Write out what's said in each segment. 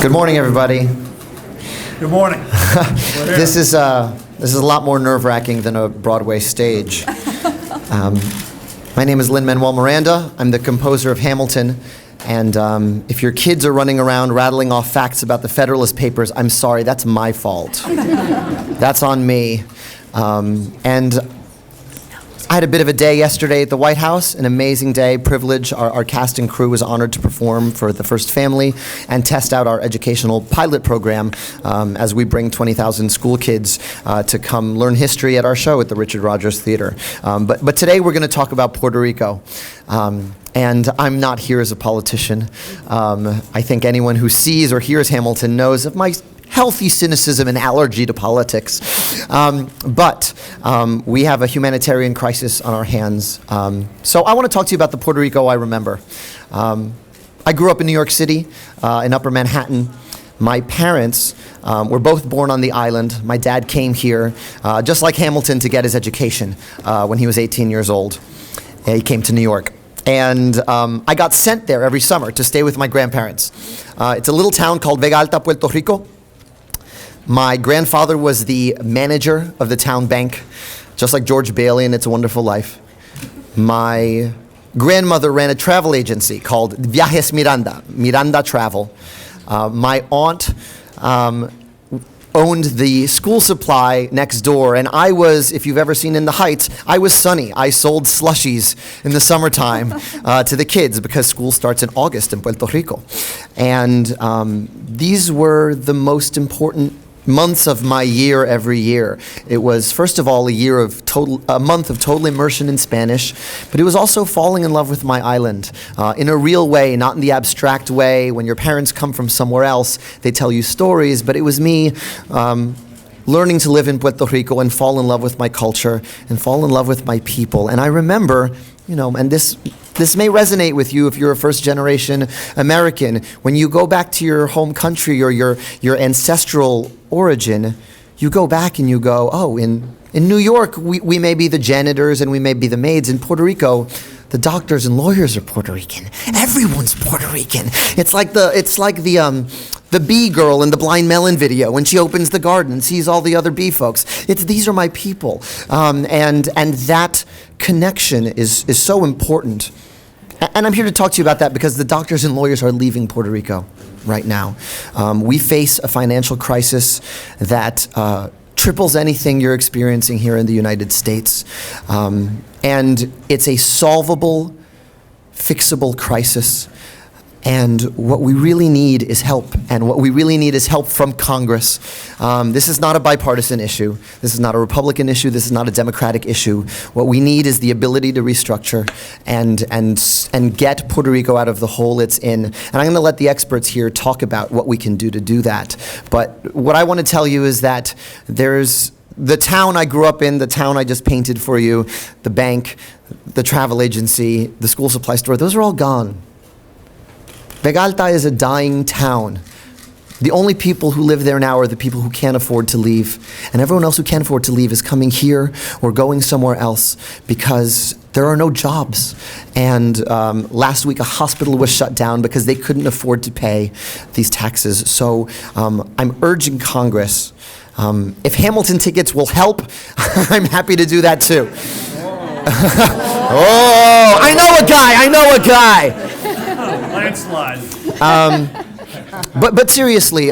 Good morning, everybody. Good morning. This is a lot more nerve-wracking than a Broadway stage. My name is Lin-Manuel Miranda. I'm the composer of Hamilton. And if your kids are running around rattling off facts about the Federalist Papers, I'm sorry, that's my fault. That's on me. And I had a bit of a day yesterday at the White House, an amazing day, privilege. Our cast and crew was honored to perform for the First Family and test out our educational pilot program as we bring 20,000 school kids to come learn history at our show at the Richard Rodgers Theater. But today we're going to talk about Puerto Rico. And I'm not here as a politician. I think anyone who sees or hears Hamilton knows of my healthy cynicism and allergy to politics. But we have a humanitarian crisis on our hands. So I want to talk to you about the Puerto Rico I remember. I grew up in New York City, in Upper Manhattan. My parents were both born on the island. My dad came here, just like Hamilton, to get his education when he was 18 years old. He came to New York. And I got sent there every summer to stay with my grandparents. It's a little town called Vega Alta, Puerto Rico. My grandfather was the manager of the town bank, just like George Bailey in It's a Wonderful Life. My grandmother ran a travel agency called Viajes Miranda, Miranda Travel. My aunt owned the school supply next door, and I was, if you've ever seen In the Heights, I was Sunny. I sold slushies in the summertime to the kids because school starts in August in Puerto Rico. And these were the most important months of my year every year. It was, first of all, a month of total immersion in Spanish, but it was also falling in love with my island in a real way, not in the abstract way. When your parents come from somewhere else, they tell you stories, but it was me learning to live in Puerto Rico and fall in love with my culture and fall in love with my people. And I remember, and this may resonate with you if you're a first-generation American. When you go back to your home country or your ancestral origin, you go back and you go, oh, in New York, we may be the janitors and we may be the maids. In Puerto Rico, the doctors and lawyers are Puerto Rican. Everyone's Puerto Rican. It's like the bee girl in the Blind Melon video when she opens the garden and sees all the other bee folks. These are my people. And that connection is so important. And I'm here to talk to you about that because the doctors and lawyers are leaving Puerto Rico right now. We face a financial crisis that triples anything you're experiencing here in the United States. And it's a solvable, fixable crisis. And what we really need is help. And what we really need is help from Congress. This is not a bipartisan issue. This is not a Republican issue. This is not a Democratic issue. What we need is the ability to restructure and get Puerto Rico out of the hole it's in. And I'm going to let the experts here talk about what we can do to do that. But what I want to tell you is that there's the town I grew up in, the town I just painted for you, the bank, the travel agency, the school supply store, those are all gone. Vega Alta is a dying town. The only people who live there now are the people who can't afford to leave. And everyone else who can't afford to leave is coming here or going somewhere else because there are no jobs. And last week a hospital was shut down because they couldn't afford to pay these taxes. So I'm urging Congress, if Hamilton tickets will help, I'm happy to do that too. Oh, I know a guy. Landslide. But seriously,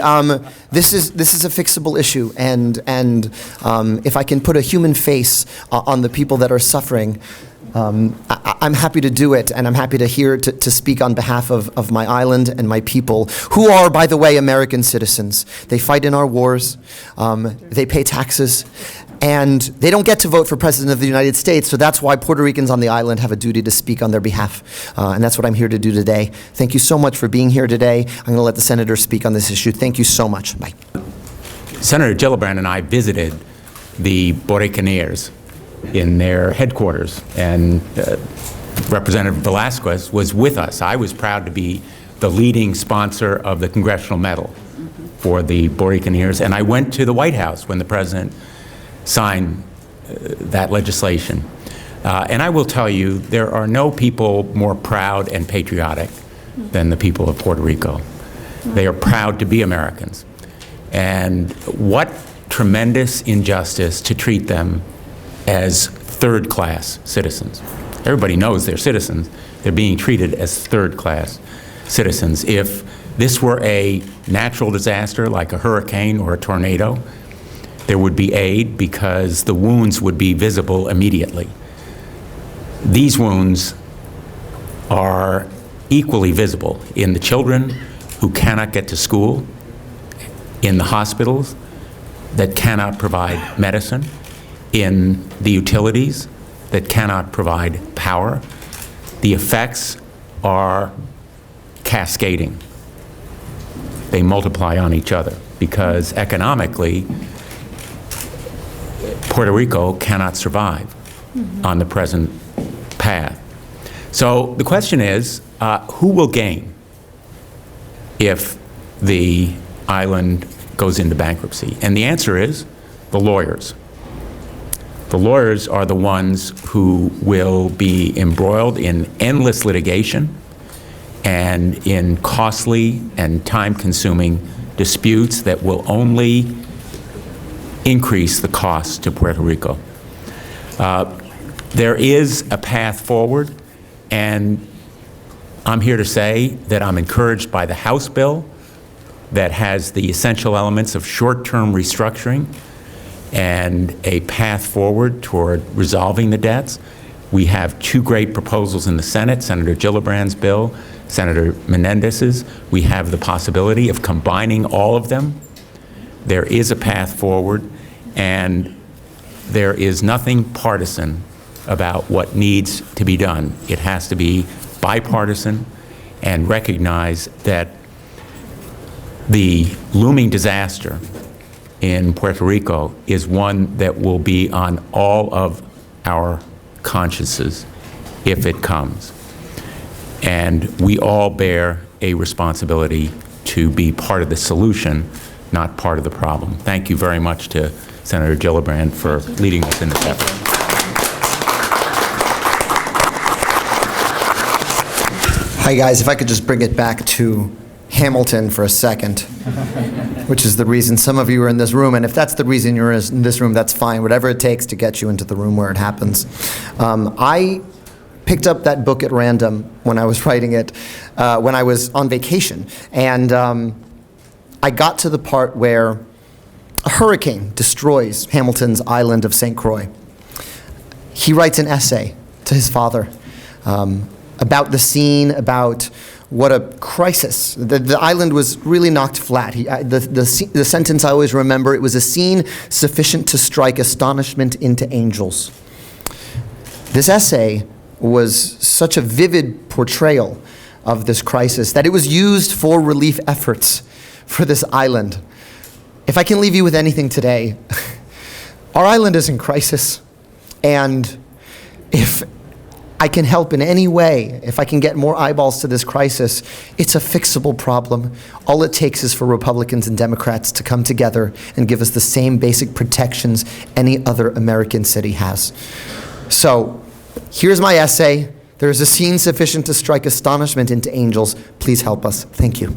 this is a fixable issue, and if I can put a human face on the people that are suffering, I'm happy to do it, and I'm happy to speak on behalf of my island and my people, who are, by the way, American citizens. They fight in our wars, they pay taxes, and they don't get to vote for President of the United States, so that's why Puerto Ricans on the island have a duty to speak on their behalf, and that's what I'm here to do today. Thank you so much for being here today. I'm going to let the senators speak on this issue. Thank you so much. Bye. Senator Gillibrand and I visited the Boricaniers in their headquarters, and Representative Velasquez was with us. I was proud to be the leading sponsor of the Congressional Medal for the Boricaniers, and I went to the White House when the President signed that legislation. And I will tell you, there are no people more proud and patriotic than the people of Puerto Rico. They are proud to be Americans. And what tremendous injustice to treat them as third-class citizens. Everybody knows they're citizens. They're being treated as third-class citizens. If this were a natural disaster like a hurricane or a tornado, there would be aid because the wounds would be visible immediately. These wounds are equally visible in the children who cannot get to school, in the hospitals that cannot provide medicine, in the utilities that cannot provide power. The effects are cascading. They multiply on each other because economically, Puerto Rico cannot survive on the present path. So the question is, who will gain if the island goes into bankruptcy? And the answer is the lawyers. The lawyers are the ones who will be embroiled in endless litigation and in costly and time-consuming disputes that will only increase the cost to Puerto Rico. There is a path forward, and I'm here to say that I'm encouraged by the House bill that has the essential elements of short-term restructuring and a path forward toward resolving the debts. We have two great proposals in the Senate, Senator Gillibrand's bill, Senator Menendez's. We have the possibility of combining all of them. There is a path forward, and there is nothing partisan about what needs to be done. It has to be bipartisan and recognize that the looming disaster in Puerto Rico is one that will be on all of our consciences if it comes. And we all bear a responsibility to be part of the solution, not part of the problem. Thank you very much to Senator Gillibrand for leading us in this effort. Hi, guys. If I could just bring it back to Hamilton for a second, which is the reason some of you are in this room. And if that's the reason you're in this room, that's fine. Whatever it takes to get you into the room where it happens. I picked up that book at random when I was writing it, when I was on vacation. And I got to the part where a hurricane destroys Hamilton's island of St. Croix. He writes an essay to his father about the scene, about what a crisis. The island was really knocked flat. The sentence I always remember, it was a scene sufficient to strike astonishment into angels. This essay was such a vivid portrayal of this crisis that it was used for relief efforts for this island. If I can leave you with anything today, our island is in crisis, and if I can help in any way, if I can get more eyeballs to this crisis, it's a fixable problem. All it takes is for Republicans and Democrats to come together and give us the same basic protections any other American city has. So, here's my essay. There is a scene sufficient to strike astonishment into angels. Please help us. Thank you.